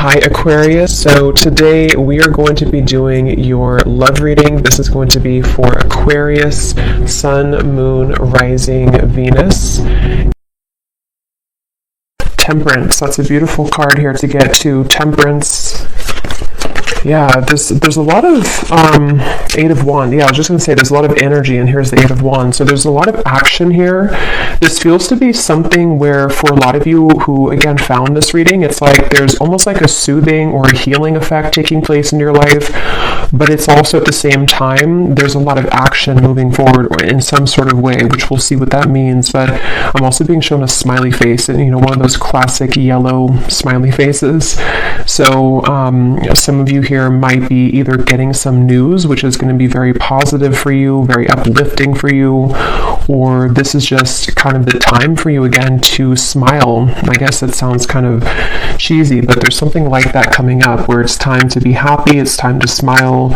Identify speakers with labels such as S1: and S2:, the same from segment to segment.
S1: Hi Aquarius, so today we are going to be doing your love reading. This is going to be for Aquarius, Sun, Moon, Rising, Venus. Temperance, that's a beautiful card here to get to. Temperance. Yeah, there's a lot of Eight of Wands. Yeah, I was just going to say there's a lot of energy, and here's the Eight of Wands. So there's a lot of action here. This feels to be something where for a lot of you who, again, found this reading, it's like there's almost like a soothing or a healing effect taking place in your life, but it's also at the same time, there's a lot of action moving forward in some sort of way, which we'll see what that means. But I'm also being shown a smiley face, and one of those classic yellow smiley faces. So some of you here might be either getting some news, which is going to be very positive for you, very uplifting for you, or this is just kind of the time for you again to smile. I guess it sounds kind of cheesy, but there's something like that coming up where it's time to be happy, it's time to smile,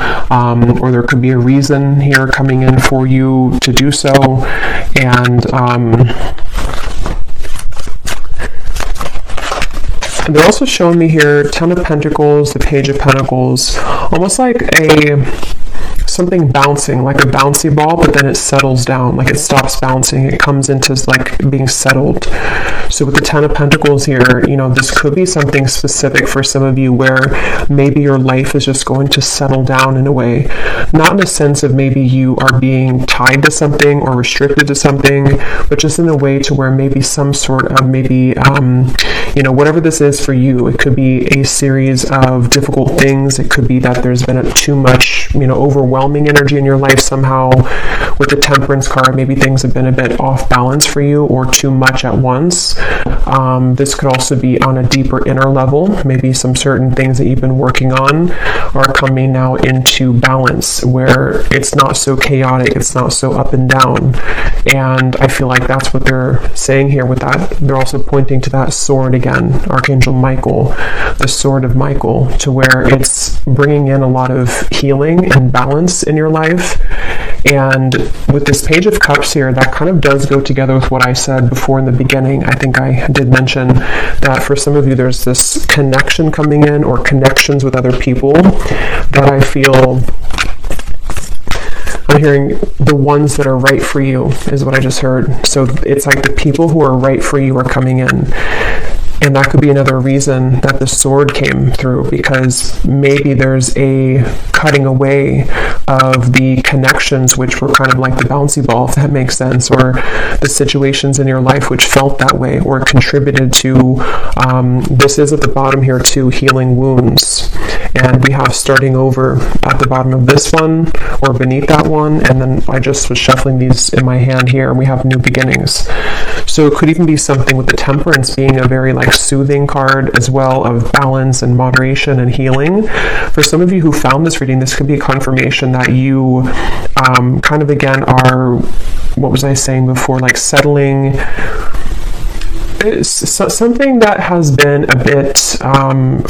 S1: or there could be a reason here coming in for you to do so. And they're also showing me here Ten of Pentacles, the Page of Pentacles, almost like something bouncing, like a bouncy ball, but then it settles down, like it stops bouncing, it comes into like being settled. So with the Ten of Pentacles here, this could be something specific for some of you where maybe your life is just going to settle down in a way, not in a sense of maybe you are being tied to something or restricted to something, but just in a way to where maybe some sort of whatever this is for you, it could be a series of difficult things. It could be that there's been too much, overwhelming energy in your life somehow. With the Temperance card, maybe things have been a bit off balance for you or too much at once. This could also be on a deeper inner level. Maybe some certain things that you've been working on are coming now into balance where it's not so chaotic, it's not so up and down. And I feel like that's what they're saying here with that. They're also pointing to that sword again, Archangel Michael, the sword of Michael, to where it's bringing in a lot of healing and balance in your life. And with this Page of Cups here, that kind of does go together with what I said before in the beginning. I think I did mention that for some of you there's this connection coming in, or connections with other people, that I feel I'm hearing the ones that are right for you is what I just heard. So it's like the people who are right for you are coming in. And that could be another reason that the sword came through, because maybe there's a cutting away of the connections which were kind of like the bouncy ball, if that makes sense, or the situations in your life which felt that way or contributed to, this is at the bottom here too, healing wounds. And we have starting over at the bottom of this one or beneath that one, and then I just was shuffling these in my hand here, and we have new beginnings. So it could even be something with the Temperance being a very soothing card as well, of balance and moderation and healing. For some of you who found this reading, this could be a confirmation that you kind of again are, what was I saying before, like settling. Something that has been a bit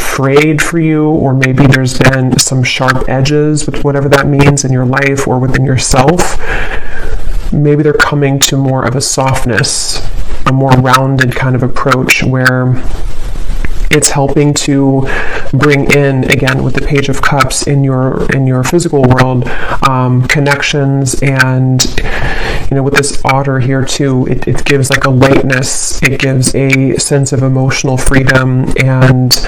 S1: frayed for you, or maybe there's been some sharp edges with whatever that means in your life or within yourself. Maybe they're coming to more of a softness, a more rounded kind of approach where it's helping to bring in, again, with the Page of Cups in your physical world, connections, and with this otter here too, it gives like a lightness, it gives a sense of emotional freedom, and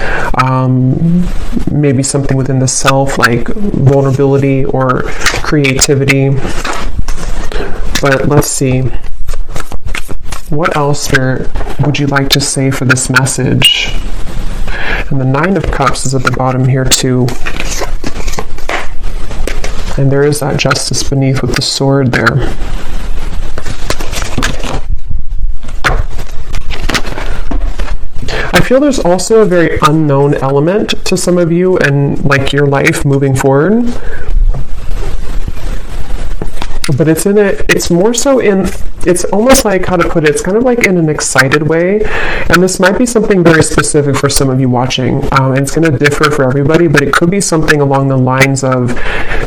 S1: maybe something within the self, like vulnerability or creativity. But let's see, what else here would you like to say for this message? And the Nine of Cups is at the bottom here too. And there is that Justice beneath with the sword there. I feel there's also a very unknown element to some of you and like your life moving forward. But it's more so in, it's almost like, how to put it, it's kind of like in an excited way. And this might be something very specific for some of you watching. And it's going to differ for everybody, but it could be something along the lines of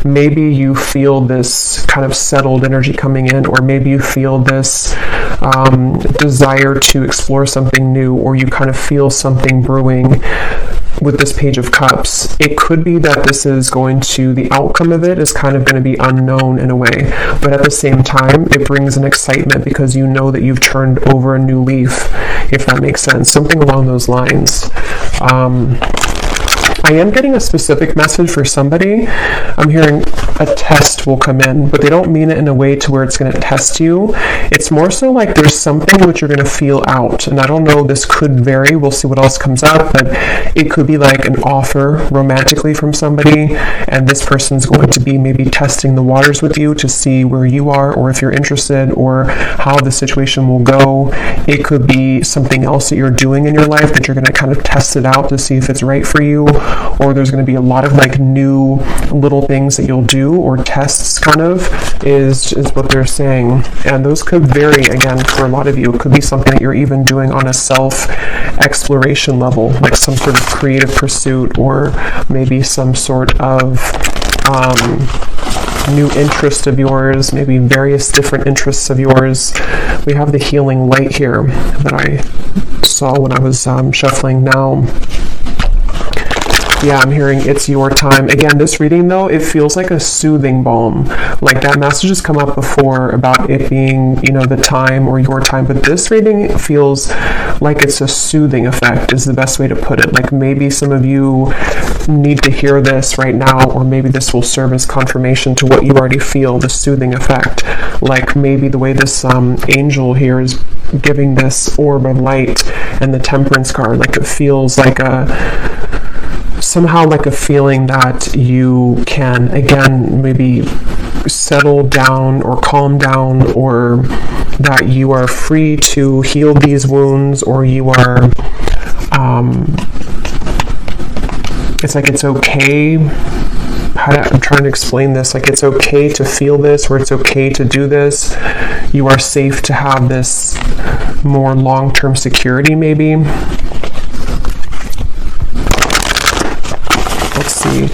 S1: maybe you feel this kind of settled energy coming in, or maybe you feel this desire to explore something new, or you kind of feel something brewing with this Page of Cups, it could be that this is going to, the outcome of it is kind of going to be unknown in a way, but at the same time, it brings an excitement because you know that you've turned over a new leaf, if that makes sense, something along those lines. I am getting a specific message for somebody. I'm hearing a test will come in, but they don't mean it in a way to where it's going to test you. It's more so like there's something which you're going to feel out. And I don't know, this could vary. We'll see what else comes up, but it could be like an offer romantically from somebody, and this person's going to be maybe testing the waters with you to see where you are, or if you're interested, or how the situation will go. It could be something else that you're doing in your life that you're going to kind of test it out to see if it's right for you, or there's going to be a lot of like new little things that you'll do, or tests kind of is what they're saying. And those could vary again for a lot of you. It could be something that you're even doing on a self exploration level, like some sort of creative pursuit, or maybe some sort of new interest of yours, maybe various different interests of yours. We have the healing light here that I saw when I was shuffling now. Yeah, I'm hearing it's your time. Again, this reading, though, it feels like a soothing balm. Like that message has come up before about it being, you know, the time or your time. But this reading feels like it's a soothing effect is the best way to put it. Like maybe some of you need to hear this right now, or maybe this will serve as confirmation to what you already feel, the soothing effect. Like maybe the way this angel here is giving this orb of light and the Temperance card, like it feels like somehow like a feeling that you can, again, maybe settle down or calm down, or that you are free to heal these wounds, or you are, it's like it's okay. I'm trying to explain this. Like it's okay to feel this, or it's okay to do this. You are safe to have this more long-term security, maybe. Let's see.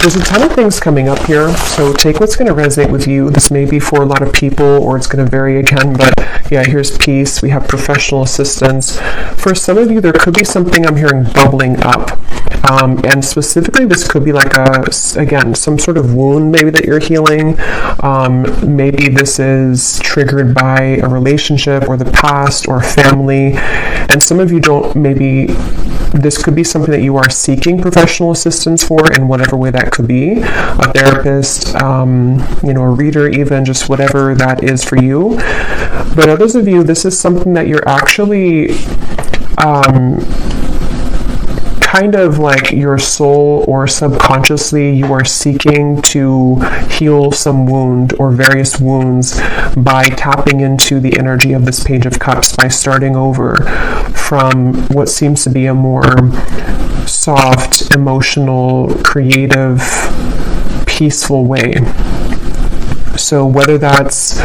S1: There's a ton of things coming up here, so take what's going to resonate with you. This may be for a lot of people, or it's going to vary again, but yeah, here's peace. We have professional assistance. For some of you, there could be something I'm hearing bubbling up. And specifically, this could be like again, some sort of wound maybe that you're healing. Maybe this is triggered by a relationship, or the past, or family. And some of you don't, maybe this could be something that you are seeking professional assistance for in whatever way that could be. A therapist, you know, a reader, even just whatever that is for you. But others of you, this is something that you're actually kind of like your soul, or subconsciously you are seeking to heal some wound or various wounds by tapping into the energy of this Page of Cups, by starting over from what seems to be a more soft, emotional, creative, peaceful way. So whether that's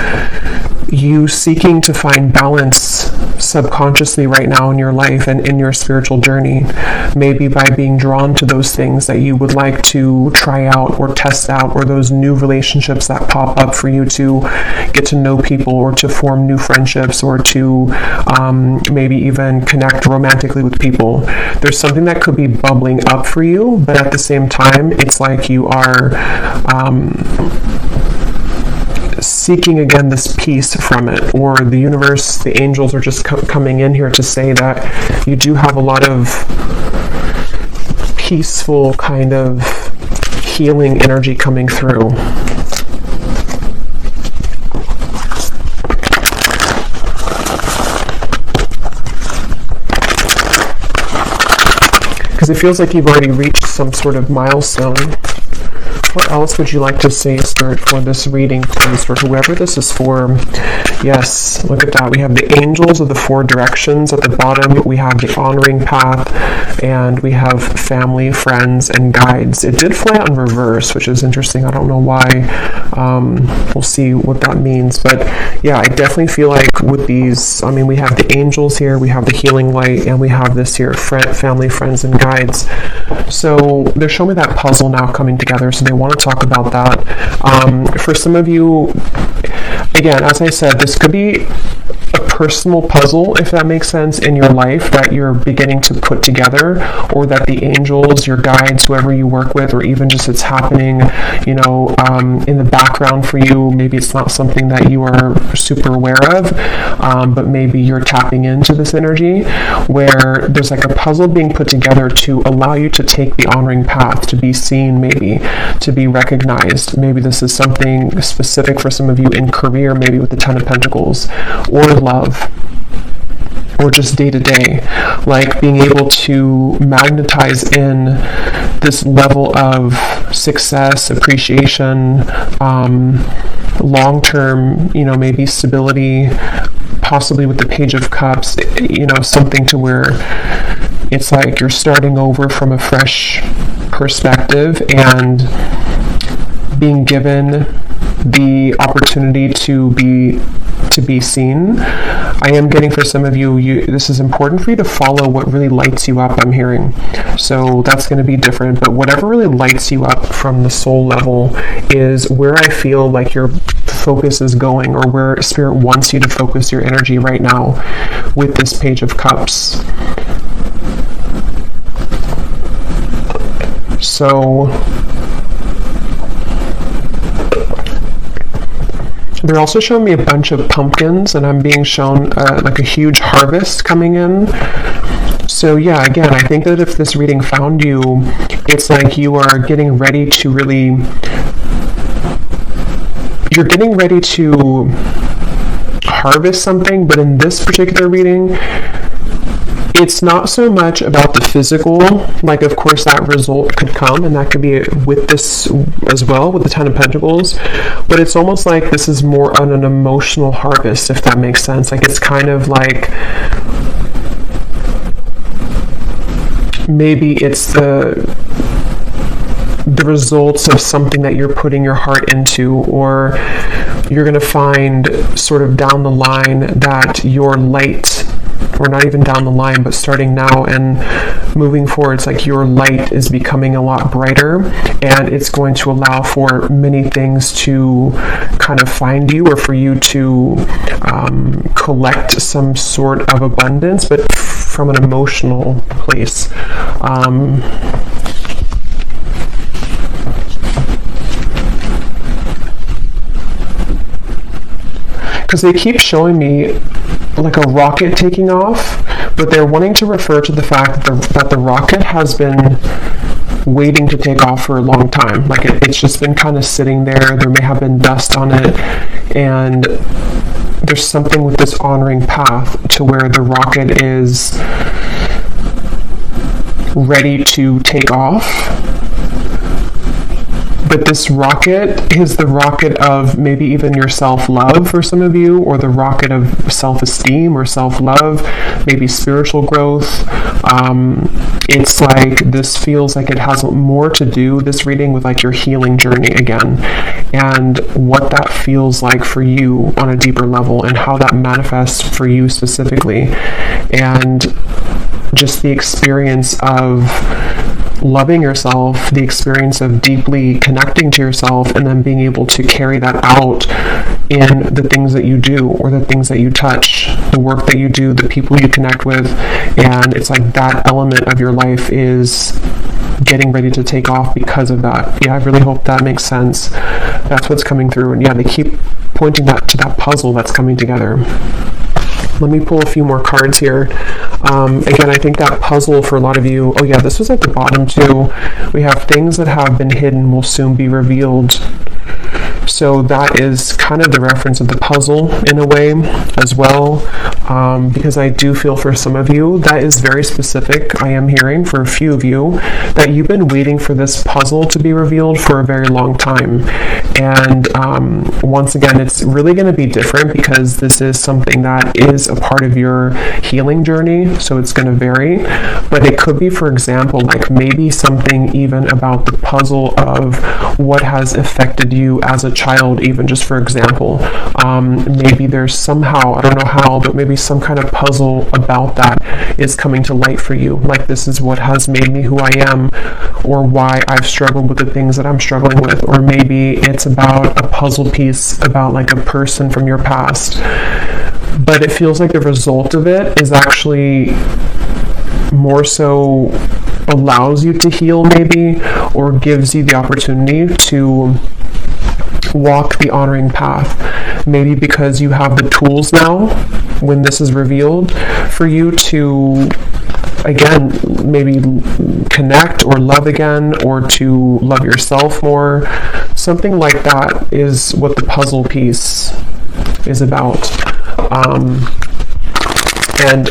S1: you seeking to find balance subconsciously right now in your life and in your spiritual journey, maybe by being drawn to those things that you would like to try out or test out, or those new relationships that pop up for you to get to know people, or to form new friendships, or to maybe even connect romantically with people. There's something that could be bubbling up for you, but at the same time, it's like you are seeking again this peace from it, or the universe, the angels are just coming in here to say that you do have a lot of peaceful kind of healing energy coming through. Because it feels like you've already reached some sort of milestone. What else would you like to say, Spirit, for this reading, please, for whoever this is for? Yes, look at that. We have the angels of the four directions at the bottom. We have the honoring path, and we have family, friends, and guides. It did fly out in reverse, which is interesting. I don't know why. We'll see what that means. But yeah, I definitely feel like with these, I mean, we have the angels here, we have the healing light, and we have this here, family, friends, and guides. So they're showing me that puzzle now coming together, so they want to talk about that. For some of you, again, as I said, this could be a personal puzzle, if that makes sense, in your life that you're beginning to put together, or that the angels, your guides, whoever you work with, or even just it's happening, in the background for you. Maybe it's not something that you are super aware of, but maybe you're tapping into this energy where there's like a puzzle being put together to allow you to take the honoring path, to be seen, maybe to be recognized. Maybe this is something specific for some of you in career, maybe with the Ten of Pentacles, or love, or just day to day, like being able to magnetize in this level of success, appreciation, long-term, maybe stability, possibly with the Page of Cups, something to where it's like you're starting over from a fresh perspective and being given the opportunity to be seen. I am getting, for some of you, this is important for you to follow what really lights you up, I'm hearing. So that's going to be different, but whatever really lights you up from the soul level is where I feel like your focus is going, or where Spirit wants you to focus your energy right now with this Page of Cups. So they're also showing me a bunch of pumpkins, and I'm being shown like a huge harvest coming in. So yeah, again, I think that if this reading found you, it's like you are getting ready to really, you're getting ready to harvest something, but in this particular reading, it's not so much about the physical, like of course that result could come, and that could be with this as well, with the Ten of Pentacles, but it's almost like this is more on an emotional harvest, if that makes sense. Like it's kind of like, maybe it's the results of something that you're putting your heart into, or you're going to find sort of down the line that your light, or not even down the line, but starting now and moving forward, it's like your light is becoming a lot brighter, and it's going to allow for many things to kind of find you, or for you to collect some sort of abundance, but from an emotional place. Because they keep showing me like a rocket taking off, but they're wanting to refer to the fact that the rocket has been waiting to take off for a long time. Like it's just been kind of sitting there. There may have been dust on it, and there's something with this honoring path to where the rocket is ready to take off. But this rocket is the rocket of maybe even your self-love for some of you, or the rocket of self-esteem or self-love, maybe spiritual growth. It's like this feels like it has more to do, this reading, with like your healing journey again, and what that feels like for you on a deeper level, and how that manifests for you specifically, and just the experience of loving yourself, the experience of deeply connecting to yourself, and then being able to carry that out in the things that you do, or the things that you touch, the work that you do, the people you connect with. And it's like that element of your life is getting ready to take off because of that. Yeah, I really hope that makes sense. That's what's coming through. And yeah, they keep pointing that to that puzzle that's coming together. Let me pull a few more cards here. Again, I think that puzzle for a lot of you, oh yeah, this was at the bottom too. We have things that have been hidden will soon be revealed. So that is kind of the reference of the puzzle in a way as well, because I do feel for some of you that is very specific. I am hearing for a few of you that you've been waiting for this puzzle to be revealed for a very long time. And once again, it's really going to be different because this is something that is a part of your healing journey, so it's going to vary. But it could be, for example, like maybe something even about the puzzle of what has affected you as a child, even just for example. Maybe there's somehow, I don't know how, but maybe some kind of puzzle about that is coming to light for you. Like this is what has made me who I am, or why I've struggled with the things that I'm struggling with. Or maybe it's about a puzzle piece about like a person from your past. but it feels like the result of it is actually more so allows you to heal, maybe, or gives you the opportunity to walk the honoring path, maybe because you have the tools now when this is revealed for you to again maybe connect or love again, or to love yourself more. Something like that is what the puzzle piece is about. And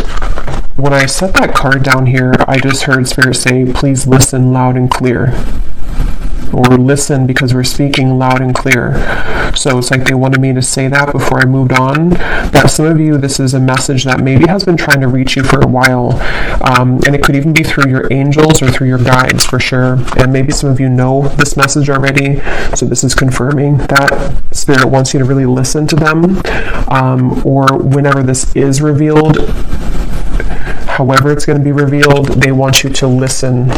S1: when I set that card down here, I just heard Spirit say, please listen loud and clear. Or listen because we're speaking loud and clear. So it's like they wanted me to say that before I moved on. That some of you, this is a message that maybe has been trying to reach you for a while. And it could even be through your angels or through your guides for sure. And maybe some of you know this message already. So this is confirming that Spirit wants you to really listen to them. Or whenever this is revealed, however it's going to be revealed, they want you to listen.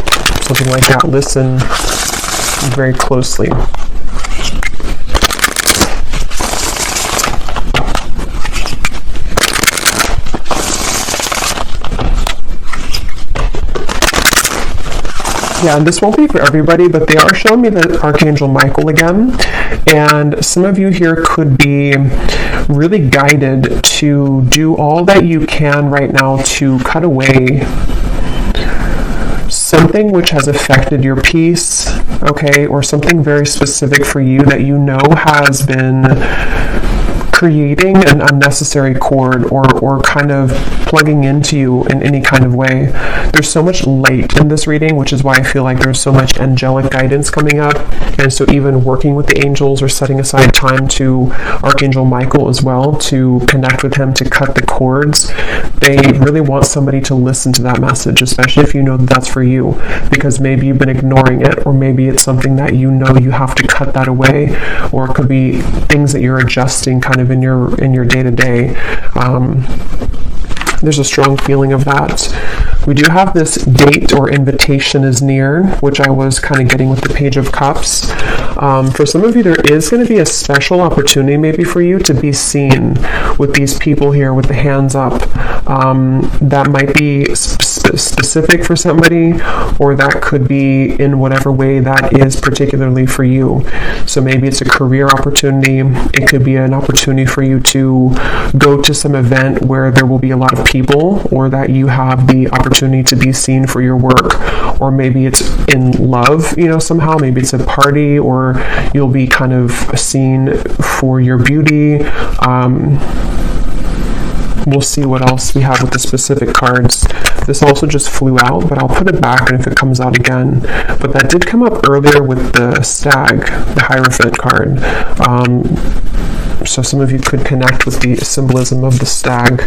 S1: Something like that. Listen very closely. Yeah, and this won't be for everybody, but they are showing me the Archangel Michael again. And some of you here could be really guided to do all that you can right now to cut away something which has affected your peace, okay, or something very specific for you that you know has been creating an unnecessary cord or kind of plugging into you in any kind of way. There's so much light in this reading, which is why I feel like there's so much angelic guidance coming up. And so even working with the angels or setting aside time to Archangel Michael as well to connect with him to cut the cords, they really want somebody to listen to that message, especially if you know that that's for you, because maybe you've been ignoring it, or maybe it's something that you know you have to cut that away, or it could be things that you're adjusting kind of in your day-to-day. There's a strong feeling of that. We do have this date or invitation is near, which I was kind of getting with the Page of Cups. For some of you, there is going to be a special opportunity maybe for you to be seen with these people here with the hands up. That might be specific for somebody, or that could be in whatever way that is particularly for you. So maybe it's a career opportunity. It could be an opportunity for you to go to some event where there will be a lot of people, or that you have the opportunity to be seen for your work, or maybe it's in love, somehow. Maybe it's a party, or you'll be kind of seen for your beauty. We'll see what else we have with the specific cards. This also just flew out, but I'll put it back and if it comes out again. But that did come up earlier with the stag, the Hierophant card. So some of you could connect with the symbolism of the stag.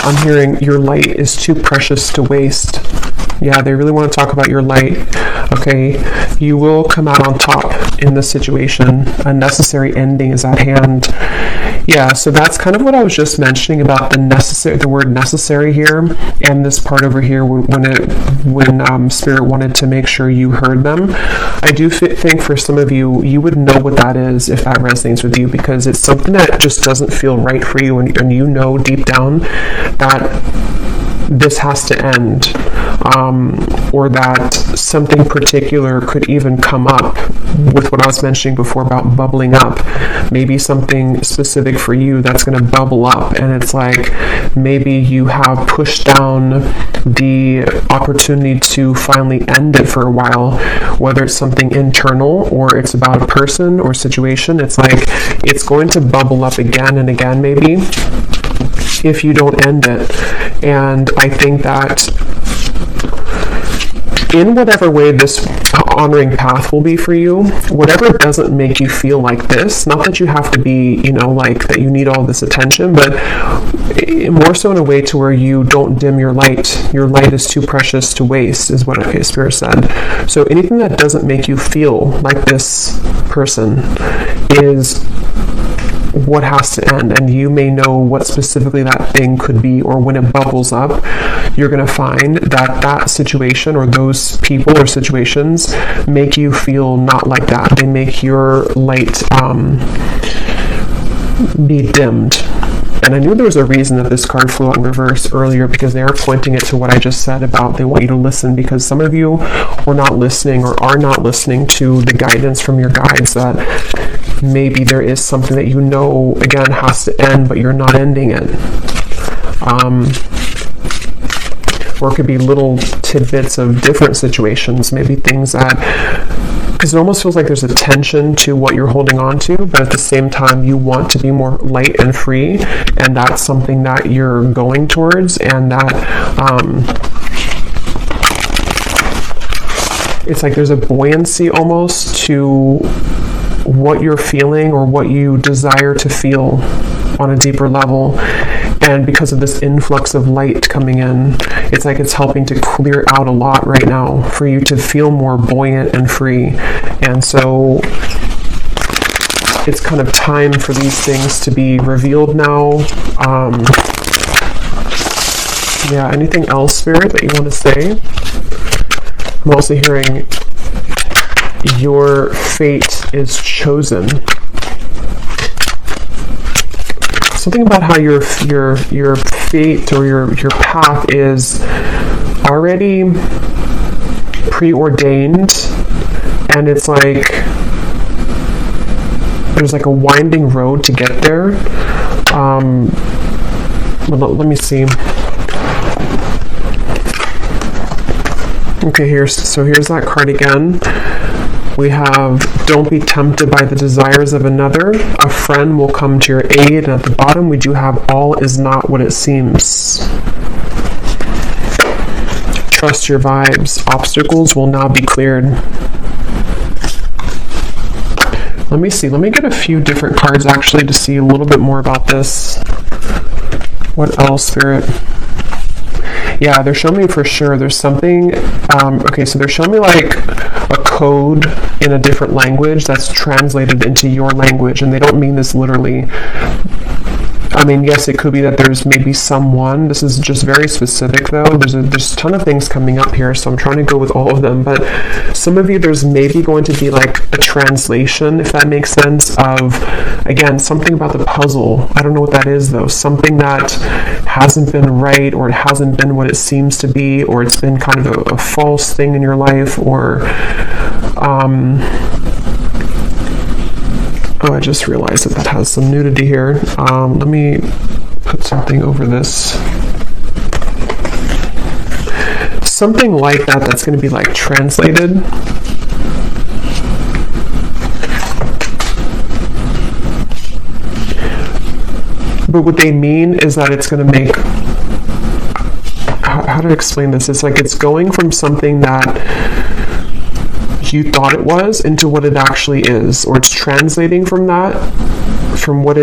S1: I'm hearing your light is too precious to waste. Yeah, they really want to talk about your light. Okay, you will come out on top in this situation. A necessary ending is at hand. Yeah, so that's kind of what I was just mentioning about the word necessary here, and this part over here when Spirit wanted to make sure you heard them. I do think for some of you, you would know what that is if that resonates with you, because it's something that just doesn't feel right for you, and you know deep down that this has to end, or that something particular could even come up with what I was mentioning before about bubbling up. Maybe something specific for you that's going to bubble up, and it's like maybe you have pushed down the opportunity to finally end it for a while, whether it's something internal or it's about a person or situation. It's like it's going to bubble up again and again maybe if you don't end it. And I think that in whatever way this honoring path will be for you, whatever doesn't make you feel like this, not that you have to be, like that you need all this attention, but more so in a way to where you don't dim your light. Your light is too precious to waste, is what Spirit said. So anything that doesn't make you feel like this person is what has to end, and you may know what specifically that thing could be, or when it bubbles up, you're going to find that that situation or those people or situations make you feel not like that. They make your light be dimmed. And I knew there was a reason that this card flew out in reverse earlier, because they are pointing it to what I just said about they want you to listen, because some of you were not listening or are not listening to the guidance from your guides, that maybe there is something that you know, again, has to end, but you're not ending it. Or it could be little tidbits of different situations, maybe things that, because it almost feels like there's a tension to what you're holding on to, but at the same time you want to be more light and free, and that's something that you're going towards, and that it's like there's a buoyancy almost to what you're feeling or what you desire to feel on a deeper level. And because of this influx of light coming in, it's like it's helping to clear out a lot right now for you to feel more buoyant and free. And so it's kind of time for these things to be revealed now. Yeah, anything else, Spirit, that you want to say? I'm also hearing your fate is chosen. Something about how your fate or your path is already preordained, and it's like there's like a winding road to get there. Let me see. Okay, here's that card again. We have, don't be tempted by the desires of another. A friend will come to your aid. And at the bottom, we do have, all is not what it seems. Trust your vibes. Obstacles will now be cleared. Let me see. Let me get a few different cards, actually, to see a little bit more about this. What else, Spirit? Yeah, they're showing me for sure there's something, okay, so they're showing me like a code in a different language that's translated into your language, and they don't mean this literally. I mean, yes, it could be that there's maybe someone, this is just very specific though, there's a ton of things coming up here, so I'm trying to go with all of them, but some of you, there's maybe going to be like a translation, if that makes sense, of, again, something about the puzzle. I don't know what that is though, something that hasn't been right, or it hasn't been what it seems to be, or it's been kind of a false thing in your life, or oh, I just realized that has some nudity here. Let me put something over this. Something like that that's going to be like translated. But what they mean is that it's going to make, how to explain this? It's like it's going from something that you thought it was into what it actually is, or it's translating from that, from what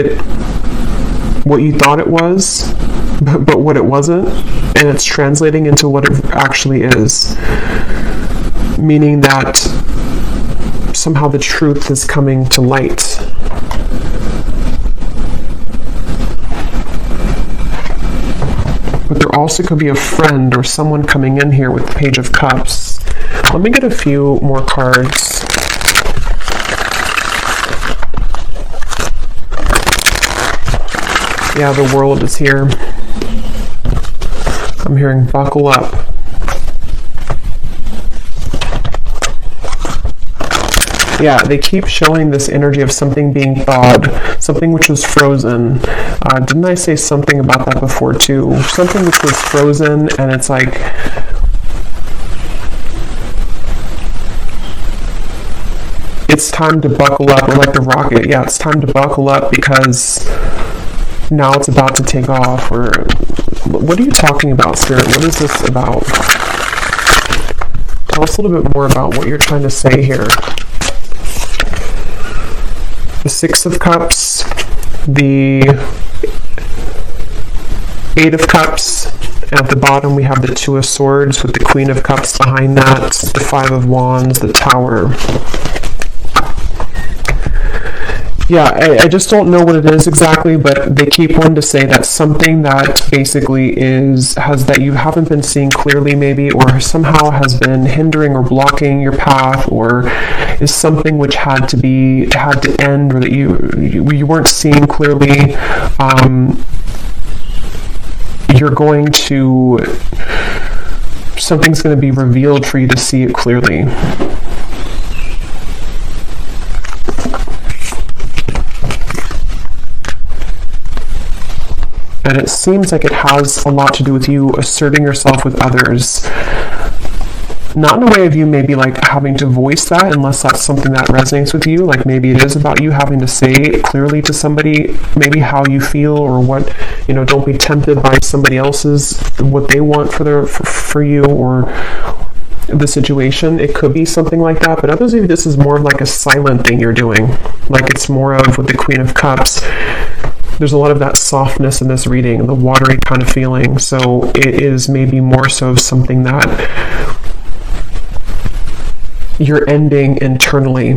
S1: you thought it was, but what it wasn't, and it's translating into what it actually is, meaning that somehow the truth is coming to light. But there also could be a friend or someone coming in here with the Page of Cups. Let me get a few more cards. Yeah, the World is here. I'm hearing buckle up. Yeah, they keep showing this energy of something being thawed, something which was frozen. Didn't I say something about that before too? Something which was frozen, and it's like, it's time to buckle up, or like the rocket. Yeah, it's time to buckle up because now it's about to take off. Or what are you talking about, Spirit? What is this about? Tell us a little bit more about what you're trying to say here. The Six of Cups, the Eight of Cups, and at the bottom we have the Two of Swords with the Queen of Cups behind that, the Five of Wands, the Tower. Yeah, I just don't know what it is exactly, but they keep wanting to say that something that basically has that you haven't been seeing clearly maybe, or somehow has been hindering or blocking your path, or is something which had to end, or that you weren't seeing clearly. Something's going to be revealed for you to see it clearly. And it seems like it has a lot to do with you asserting yourself with others. Not in a way of you maybe like having to voice that, unless that's something that resonates with you. Like maybe it is about you having to say clearly to somebody maybe how you feel, or what, don't be tempted by somebody else's, what they want for you, or the situation. It could be something like that, but others of you, this is more of like a silent thing you're doing. Like it's more of, with the Queen of Cups, there's a lot of that softness in this reading, the watery kind of feeling. So it is maybe more so something that you're ending internally.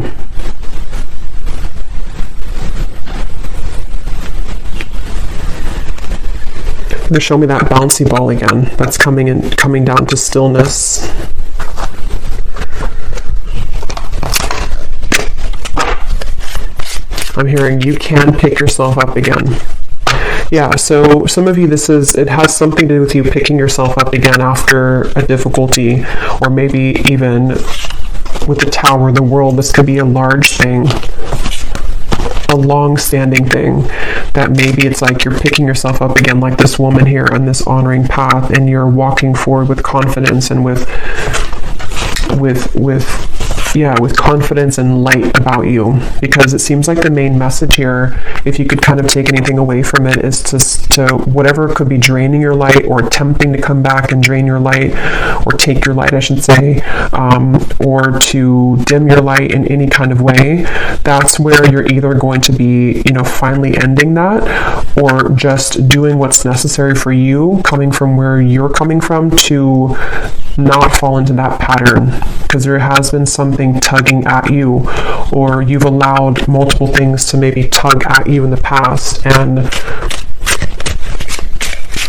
S1: They show me that bouncy ball again. That's coming down to stillness. I'm hearing you can pick yourself up again. Yeah, so some of you, it has something to do with you picking yourself up again after a difficulty, or maybe even with the Tower, the world, this could be a large thing, a long-standing thing, that maybe it's like you're picking yourself up again, like this woman here on this honoring path, and you're walking forward with confidence and with confidence and light about you. Because it seems like the main message here, if you could kind of take anything away from it, is to whatever could be draining your light, or attempting to come back and drain your light, or take your light, I should say, or to dim your light in any kind of way. That's where you're either going to be, finally ending that, or just doing what's necessary for you, coming from where you're coming from, to not fall into that pattern, because there has been something tugging at you, or you've allowed multiple things to maybe tug at you in the past, and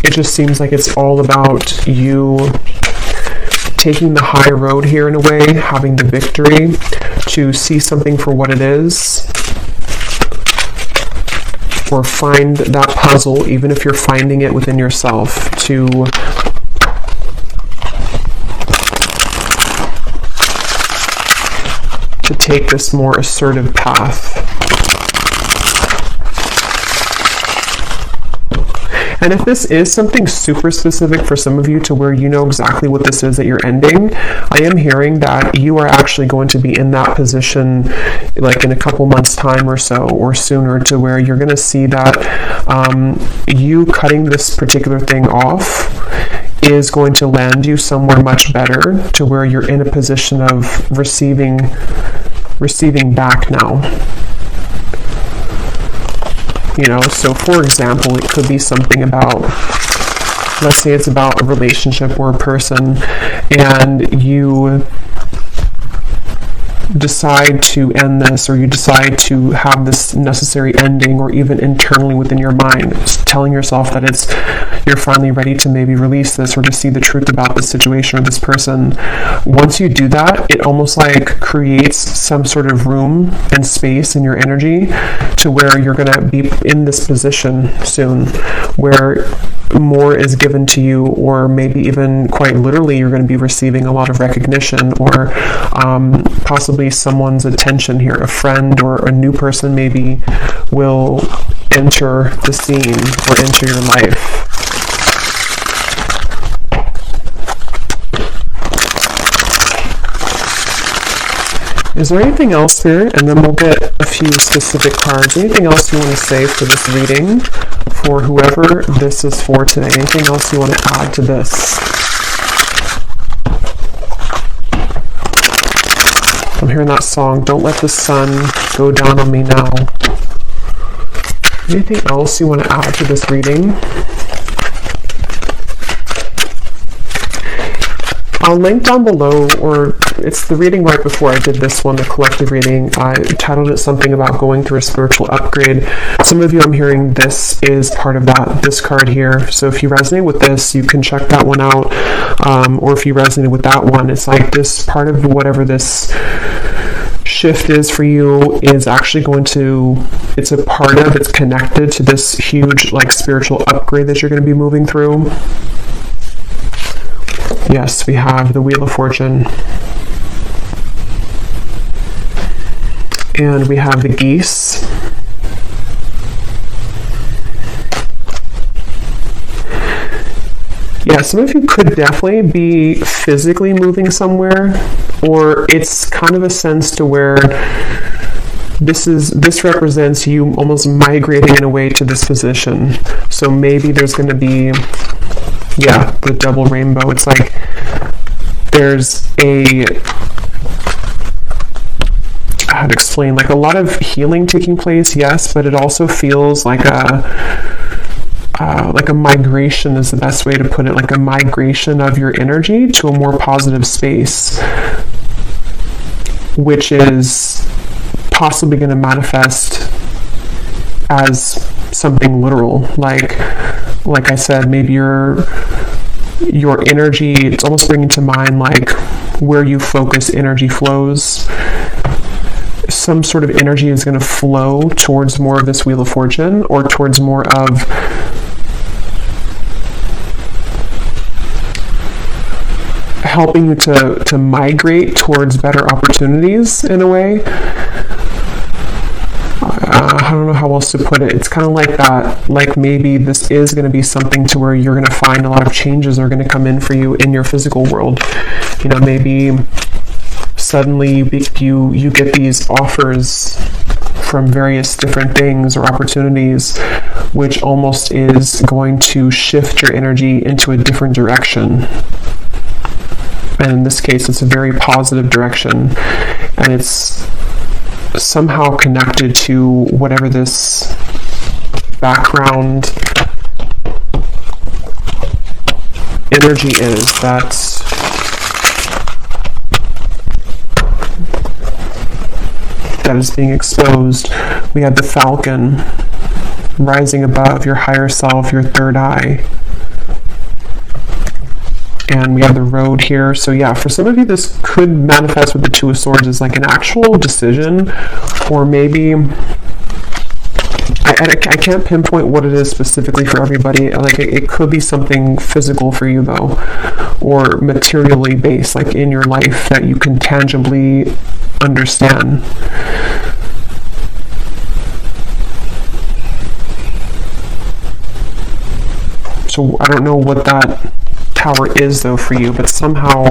S1: it just seems like it's all about you taking the high road here in a way, having the victory, to see something for what it is, or find that puzzle, even if you're finding it within yourself, to take this more assertive path. And if this is something super specific for some of you, to where you know exactly what this is that you're ending, I am hearing that you are actually going to be in that position like in a couple months' time or so, or sooner, to where you're going to see that you cutting this particular thing off is going to land you somewhere much better, to where you're in a position of receiving back now. So for example, it could be something about, let's say it's about a relationship or a person, and you decide to end this, or you decide to have this necessary ending, or even internally within your mind, telling yourself that you're finally ready to maybe release this, or to see the truth about this situation or this person. Once you do that, it almost like creates some sort of room and space in your energy, to where you're going to be in this position soon, where more is given to you, or maybe even quite literally you're going to be receiving a lot of recognition, or possibly someone's attention here. A friend or a new person maybe will enter the scene, or enter your life. Is there anything else here? And then we'll get a few specific cards. Anything else you want to say for this reading, for whoever this is for today? Anything else you want to add to this? I'm hearing that song, "Don't Let the Sun Go Down on Me Now." Anything else you want to add to this reading? I'll link down below, or it's the reading right before I did this one, the collective reading. I titled it something about going through a spiritual upgrade. Some of you, I'm hearing this is part of that, this card here. So if you resonate with this, you can check that one out. Or if you resonate with that one, it's like this part of whatever this shift is for you is actually going to, it's a part of, it's connected to this huge like spiritual upgrade that you're going to be moving through. Yes, we have the Wheel of Fortune. And we have the geese. Yeah, some of you could definitely be physically moving somewhere, or it's kind of a sense to where this represents you almost migrating in a way to this position. So maybe there's going to be, yeah, the double rainbow. It's like there's how to explain, like a lot of healing taking place, yes, but it also feels like a migration is the best way to put it, like a migration of your energy to a more positive space, which is possibly going to manifest as something literal. Like I said, maybe your energy, it's almost bringing to mind like where you focus, energy flows. Some sort of energy is going to flow towards more of this Wheel of Fortune, or towards more of helping you to migrate towards better opportunities in a way. I don't know how else to put it. It's kind of like that, like maybe this is going to be something to where you're going to find a lot of changes are going to come in for you in your physical world. You know, maybe suddenly you get these offers from various different things or opportunities, which almost is going to shift your energy into a different direction. And in this case, it's a very positive direction, and it's somehow connected to whatever this background energy is that is being exposed. We have the Falcon rising above your higher self, your third eye. And we have the Road here. So yeah, for some of you, this could manifest with the Two of Swords as like an actual decision, or maybe I can't pinpoint what it is specifically for everybody. Like it could be something physical for you though, or materially based, like in your life that you can tangibly understand. So I don't know what that Tower is though for you, but somehow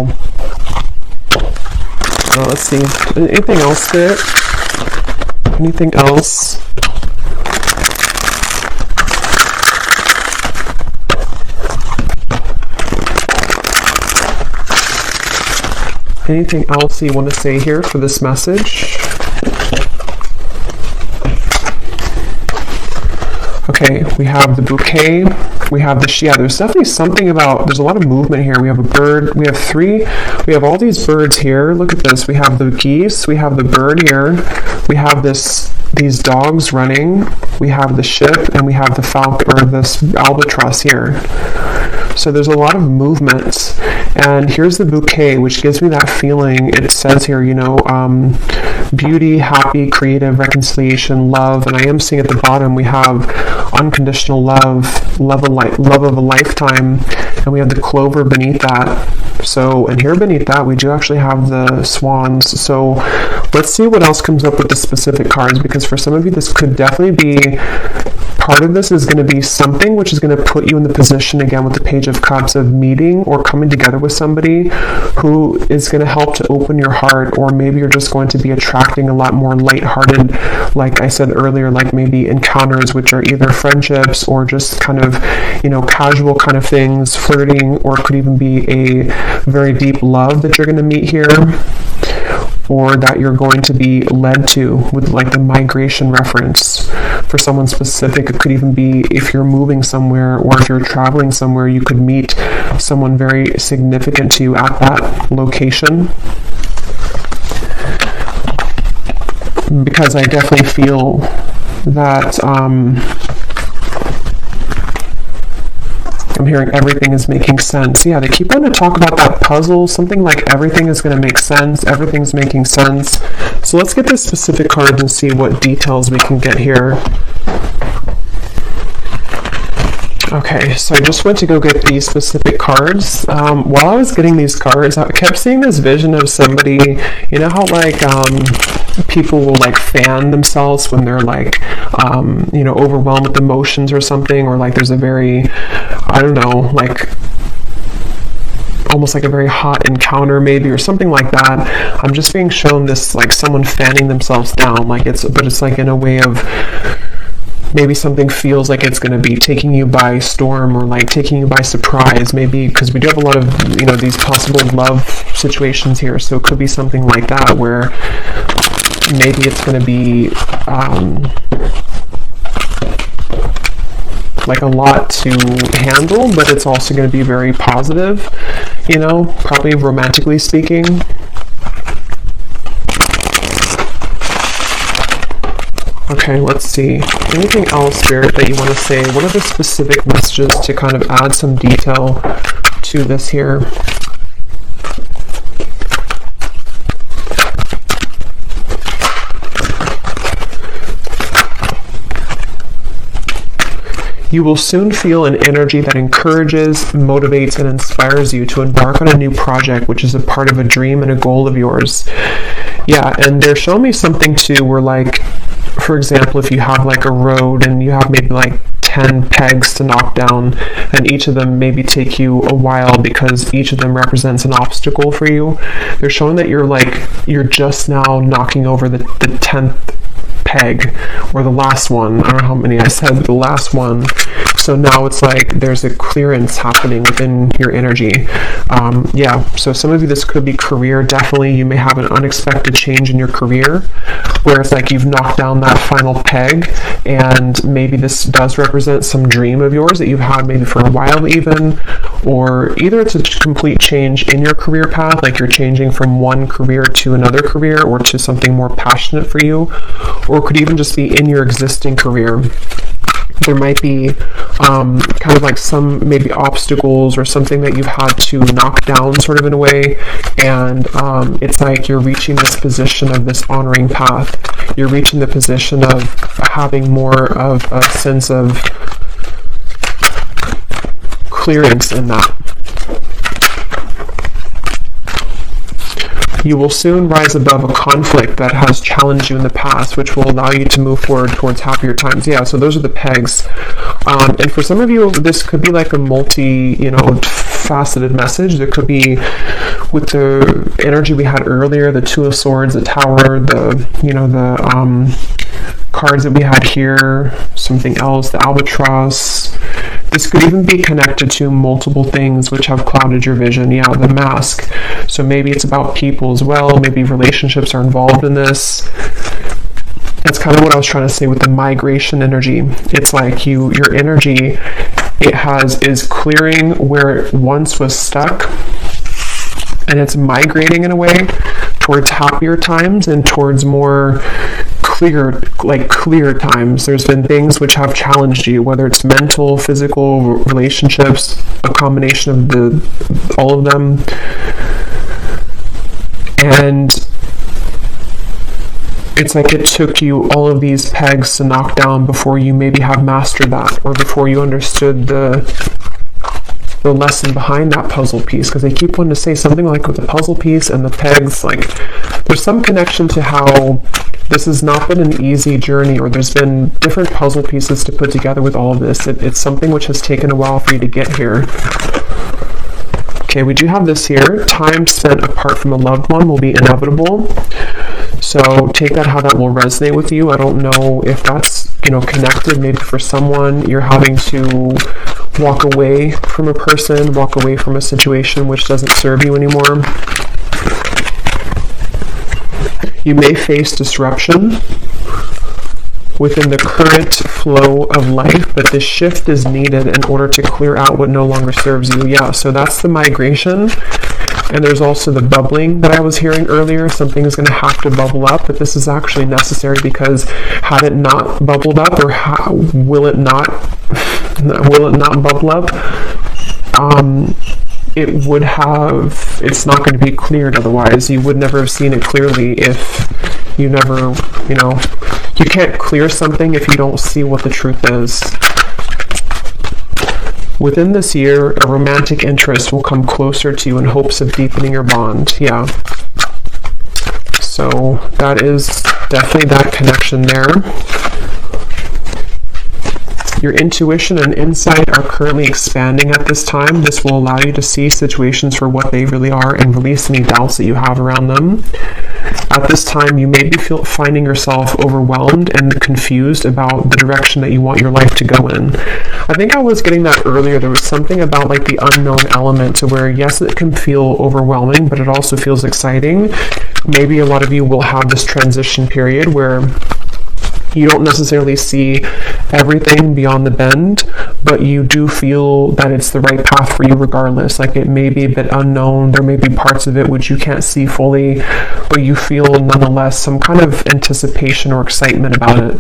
S1: let's see, anything else there? Anything else? Anything else you want to say here for this message? Okay, we have the bouquet, we have the, yeah, there's definitely something about, there's a lot of movement here. We have a bird, we have all these birds here. Look at this, we have the geese, we have the bird here, we have these dogs running, we have the ship, and we have the falcon, or this albatross here. So there's a lot of movement. And here's the bouquet, which gives me that feeling. It says here, you know, beauty, happy, creative, reconciliation, love. And I am seeing at the bottom we have unconditional love, love of a lifetime, and we have the clover beneath that. So, and here beneath that we do actually have the swans. So let's see what else comes up with the specific cards, because for some of you this could definitely be, part of this is going to be something which is going to put you in the position, again with the Page of Cups, of meeting or coming together with somebody who is going to help to open your heart, or maybe you're just going to be attracting a lot more lighthearted, like I said earlier, like maybe encounters which are either friendships or just kind of, you know, casual kind of things, flirting, or it could even be a very deep love that you're going to meet here, or that you're going to be led to with like the migration reference. For someone specific, it could even be if you're moving somewhere, or if you're traveling somewhere, you could meet someone very significant to you at that location. because I definitely feel that I'm hearing everything is making sense. Yeah, they keep wanting to talk about that puzzle, something like everything is going to make sense, everything's making sense. So let's get the specific cards and see what details we can get here. Okay, so I just went to go get these specific cards. While I was getting these cards, I kept seeing this vision of somebody, you know how like people will like fan themselves when they're like, you know, overwhelmed with emotions or something, or like there's a very, I don't know, like almost like a very hot encounter maybe, or something like that. I'm just being shown this like someone fanning themselves down, like but it's like in a way of maybe something feels like it's going to be taking you by storm, or like taking you by surprise, maybe, because we do have a lot of, you know, these possible love situations here. So it could be something like that, where maybe it's going to be like a lot to handle, but it's also going to be very positive, you know, probably romantically speaking. Okay, let's see. Anything else, Spirit, that you want to say? What are the specific messages to kind of add some detail to this here? You will soon feel an energy that encourages, motivates, and inspires you to embark on a new project, which is a part of a dream and a goal of yours. Yeah, and they're showing me something too where, like, for example, if you have like a road and you have maybe like 10 pegs to knock down, and each of them maybe take you a while because each of them represents an obstacle for you, they're showing that you're just now knocking over the 10th peg, or the last one. I don't know how many I said, but the last one. So now it's like there's a clearance happening within your energy. Yeah, so some of you, this could be career. Definitely you may have an unexpected change in your career where it's like you've knocked down that final peg, and maybe this does represent some dream of yours that you've had maybe for a while even, or either it's a complete change in your career path, like you're changing from one career to another career, or to something more passionate for you, or it could even just be in your existing career. There might be kind of like some maybe obstacles or something that you've had to knock down sort of in a way, and it's like you're reaching this position of this honoring path. You're reaching the position of having more of a sense of clearance in that. You will soon rise above a conflict that has challenged you in the past, which will allow you to move forward towards happier times. Yeah, so those are the pegs. And for some of you, this could be like a faceted message. There could be, with the energy we had earlier, the Two of Swords, the Tower, the cards that we had here, something else, the Albatross. This could even be connected to multiple things which have clouded your vision. Yeah, the Mask. So maybe it's about people as well. Maybe relationships are involved in this. That's kind of what I was trying to say with the migration energy. It's like your energy, is clearing where it once was stuck, and it's migrating in a way towards happier times and towards more clear times. There's been things which have challenged you, whether it's mental, physical, relationships, a combination of all of them. And it's like it took you all of these pegs to knock down before you maybe have mastered that, or before you understood the lesson behind that puzzle piece, because they keep wanting to say something like with the puzzle piece and the pegs, like there's some connection to how this has not been an easy journey, or there's been different puzzle pieces to put together with all of this. It's something which has taken a while for you to get here. Okay, we do have this here. Time spent apart from a loved one will be inevitable. So take that how that will resonate with you. I don't know if that's, connected. Maybe for someone, you're having to walk away from a person, walk away from a situation which doesn't serve you anymore. You may face disruption within the current flow of life, but this shift is needed in order to clear out what no longer serves you. Yeah, so that's the migration. And there's also the bubbling that I was hearing earlier. Something is going to have to bubble up, but this is actually necessary because had it not bubbled up, or will it not bubble up, it's not going to be cleared otherwise. You would never have seen it clearly if you never, you can't clear something if you don't see what the truth is. Within this year, a romantic interest will come closer to you in hopes of deepening your bond. Yeah. So that is definitely that connection there. Your intuition and insight are currently expanding at this time. This will allow you to see situations for what they really are and release any doubts that you have around them. At this time, you may be finding yourself overwhelmed and confused about the direction that you want your life to go in. I think I was getting that earlier. There was something about like the unknown element to where, yes, it can feel overwhelming, but it also feels exciting. Maybe a lot of you will have this transition period where you don't necessarily see everything beyond the bend, but you do feel that it's the right path for you regardless. Like, it may be a bit unknown, there may be parts of it which you can't see fully, but you feel nonetheless some kind of anticipation or excitement about it.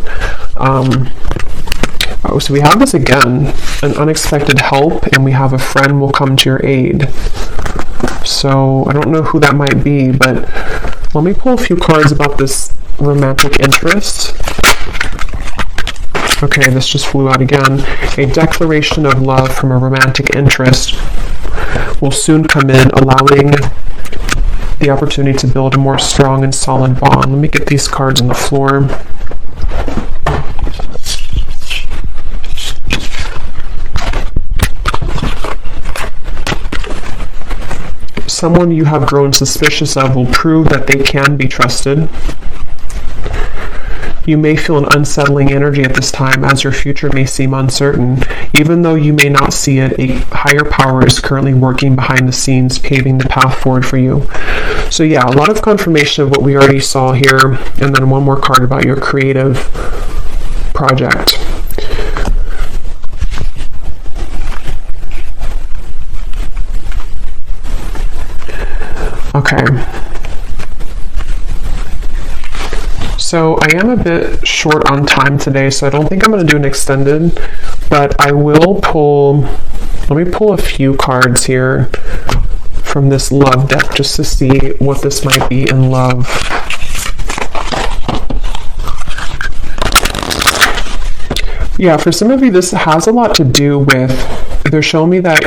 S1: So we have this again, an unexpected help, and we have a friend will come to your aid. So I don't know who that might be, but let me pull a few cards about this romantic interest. Okay, this just flew out again. A declaration of love from a romantic interest will soon come in, allowing the opportunity to build a more strong and solid bond. Let me get these cards on the floor. Someone you have grown suspicious of will prove that they can be trusted. You may feel an unsettling energy at this time, as your future may seem uncertain. Even though you may not see it, a higher power is currently working behind the scenes, paving the path forward for you. So yeah, a lot of confirmation of what we already saw here, and then one more card about your creative project. Okay. So I am a bit short on time today, so I don't think I'm going to do an extended, but I will let me pull a few cards here from this love deck just to see what this might be in love. Yeah, for some of you, this has a lot to do with, they're showing me that,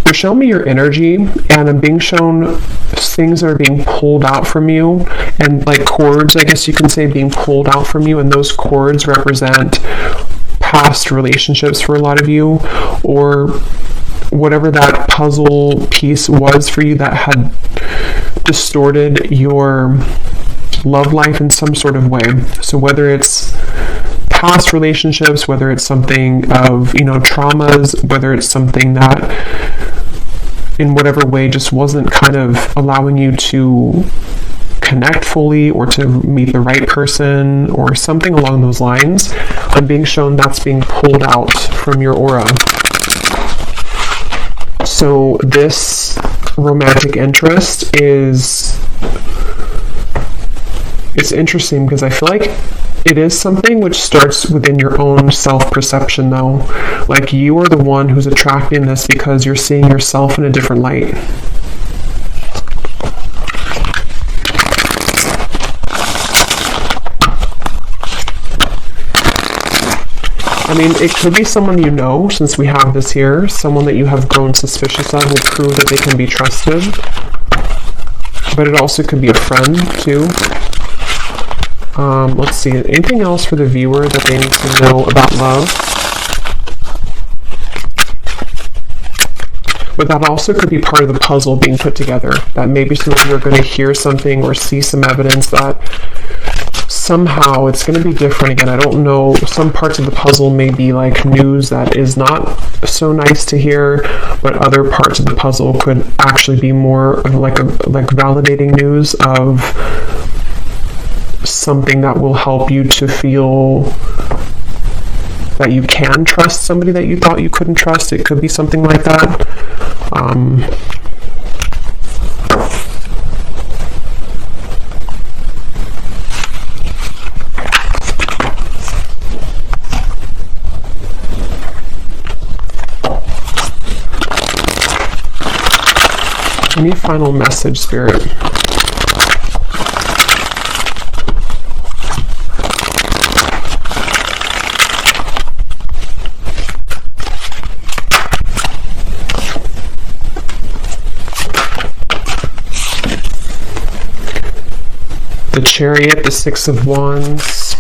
S1: they're showing me your energy, and I'm being shown things that are being pulled out from you, and like cords, I guess you can say, being pulled out from you, and those cords represent past relationships for a lot of you, or whatever that puzzle piece was for you that had distorted your love life in some sort of way. So whether it's past relationships, whether it's something of, traumas, whether it's something that in whatever way just wasn't kind of allowing you to connect fully or to meet the right person or something along those lines, I'm being shown that's being pulled out from your aura. So this romantic interest it's interesting because I feel like it is something which starts within your own self-perception, though. Like, you are the one who's attracting this because you're seeing yourself in a different light. I mean, it could be someone you know, since we have this here. Someone that you have grown suspicious of will prove that they can be trusted. But it also could be a friend, too. Let's see, anything else for the viewer that they need to know about love? But that also could be part of the puzzle being put together. That maybe some of you are going to hear something or see some evidence that somehow it's going to be different again. I don't know, some parts of the puzzle may be like news that is not so nice to hear, but other parts of the puzzle could actually be more like validating news of something that will help you to feel that you can trust somebody that you thought you couldn't trust. It could be something like that. Any final message, Spirit? The Chariot, the Six of Wands,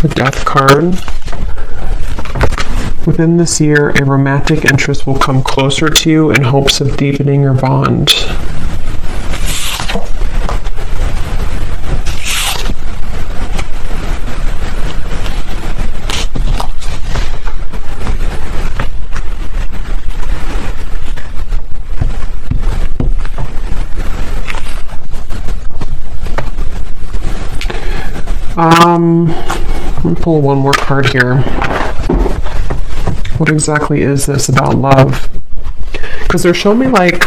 S1: the Death card. Within this year, a romantic interest will come closer to you in hopes of deepening your bond. Let me pull one more card here. What exactly is this about love? Because they're showing me like,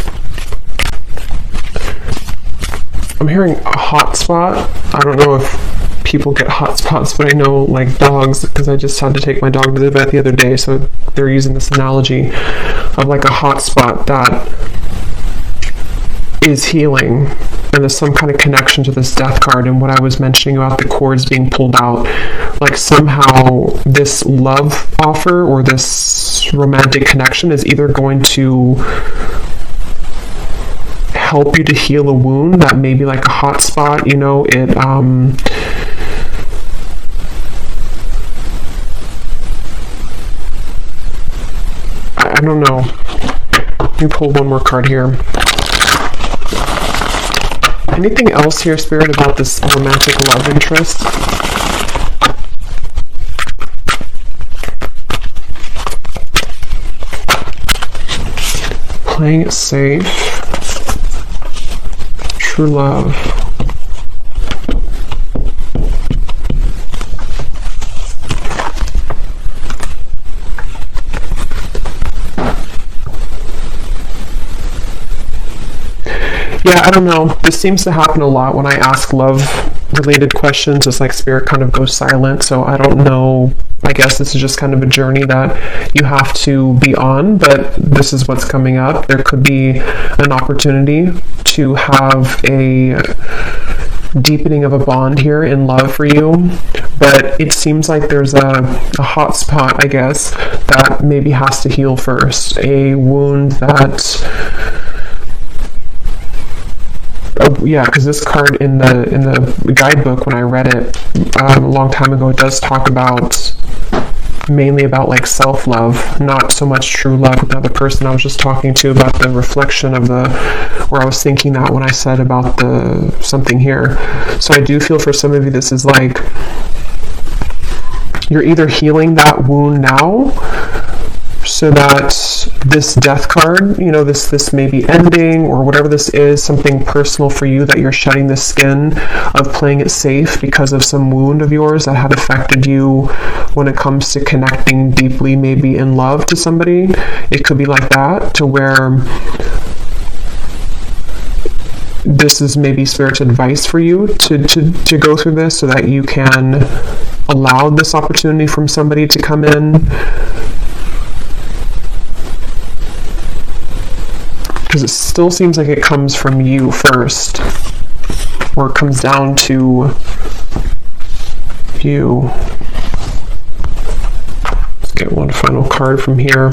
S1: I'm hearing a hot spot. I don't know if people get hot spots, but I know like dogs, because I just had to take my dog to the vet the other day, so they're using this analogy of like a hot spot that is healing, and there's some kind of connection to this Death card and what I was mentioning about the cords being pulled out. Like somehow this love offer or this romantic connection is either going to help you to heal a wound that may be like a hot spot, you know, I don't know. Let me pull one more card here. Anything else here, Spirit, about this romantic love interest? Playing it safe. True love. Yeah, I don't know. This seems to happen a lot when I ask love-related questions. It's like Spirit kind of goes silent, so I don't know. I guess this is just kind of a journey that you have to be on, but this is what's coming up. There could be an opportunity to have a deepening of a bond here in love for you, but it seems like there's a hot spot, I guess, that maybe has to heal first. A wound that... Oh, yeah, because this card in the guidebook, when I read it a long time ago, it does talk about mainly about like self-love, not so much true love with another person. I was just talking to about the reflection of where I was thinking that when I said about something here. So I do feel for some of you this is like you're either healing that wound now, so that this Death card, you know, this may be ending, or whatever this is, something personal for you that you're shedding the skin of playing it safe because of some wound of yours that had affected you when it comes to connecting deeply, maybe in love to somebody. It could be like that, to where this is maybe Spirit's advice for you to go through this so that you can allow this opportunity from somebody to come in. Because it still seems like it comes from you first, or it comes down to you. Let's get one final card from here.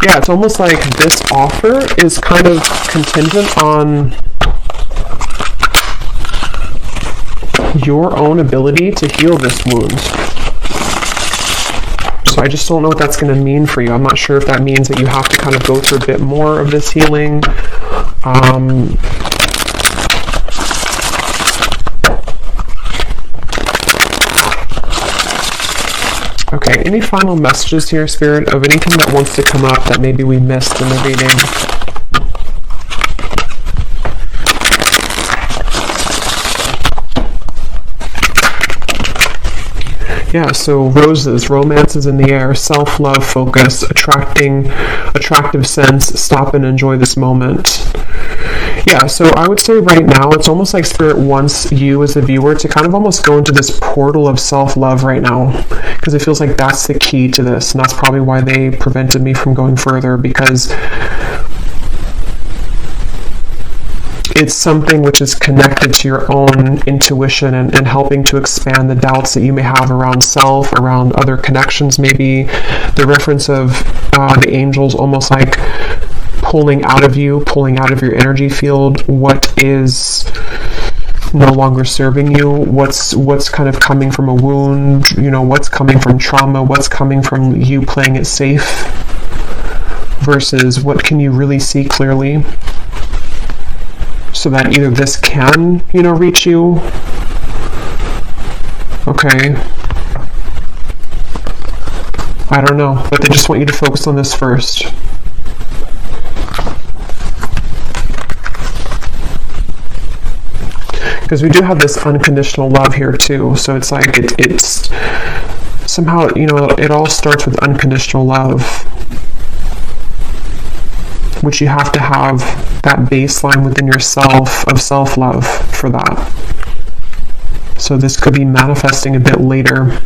S1: Yeah, it's almost like this offer is kind of contingent on your own ability to heal this wound. So I just don't know what that's going to mean for you. I'm not sure if that means that you have to kind of go through a bit more of this healing. Okay, any final messages here, Spirit, of anything that wants to come up that maybe we missed in the reading? Yeah, so roses, romance is in the air, self-love, focus, attractive sense, stop and enjoy this moment. Yeah, so I would say right now, it's almost like Spirit wants you as a viewer to kind of almost go into this portal of self-love right now, because it feels like that's the key to this, and that's probably why they prevented me from going further, because it's something which is connected to your own intuition and helping to expand the doubts that you may have around self, around other connections maybe. The reference of the angels almost like pulling out of your energy field what is no longer serving you, what's kind of coming from a wound, what's coming from trauma, what's coming from you playing it safe versus what can you really see clearly, so that either this can, reach you. Okay. I don't know, but they just want you to focus on this first. Because we do have this unconditional love here too, so it's like it's somehow, it all starts with unconditional love, which you have to have that baseline within yourself of self-love for that. So this could be manifesting a bit later.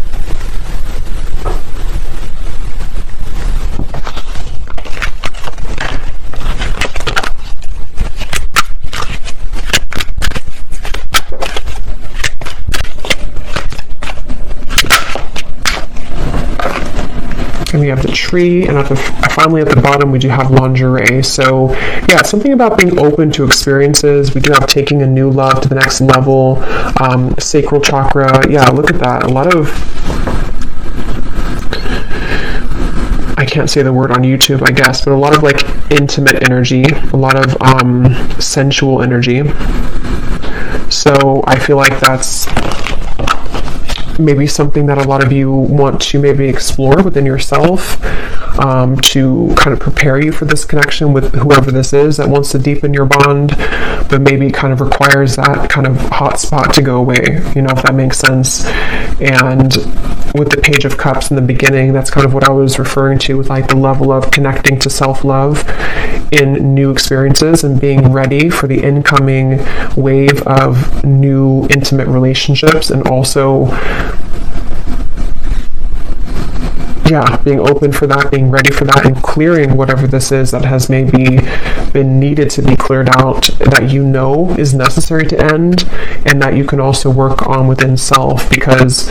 S1: And we have the tree, and finally at the bottom we do have lingerie. So yeah, something about being open to experiences. We do have taking a new love to the next level, sacral chakra. Yeah, look at that. A lot of, I can't say the word on YouTube, I guess, but a lot of like intimate energy, a lot of sensual energy. So I feel like that's maybe something that a lot of you want to maybe explore within yourself, to kind of prepare you for this connection with whoever this is that wants to deepen your bond, but maybe kind of requires that kind of hot spot to go away, if that makes sense. And with the Page of Cups in the beginning, that's kind of what I was referring to with like the level of connecting to self-love in new experiences and being ready for the incoming wave of new intimate relationships, and also being open for that, being ready for that, and clearing whatever this is that has maybe been needed to be cleared out, that is necessary to end, and that you can also work on within self, because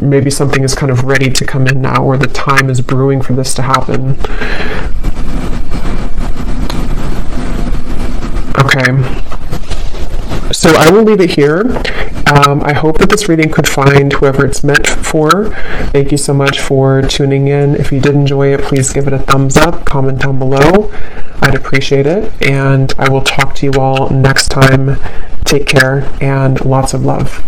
S1: maybe something is kind of ready to come in now, or the time is brewing for this to happen. Okay. So I will leave it here. I hope that this reading could find whoever it's meant for. Thank you so much for tuning in. If you did enjoy it, please give it a thumbs up, comment down below. I'd appreciate it. And I will talk to you all next time. Take care and lots of love.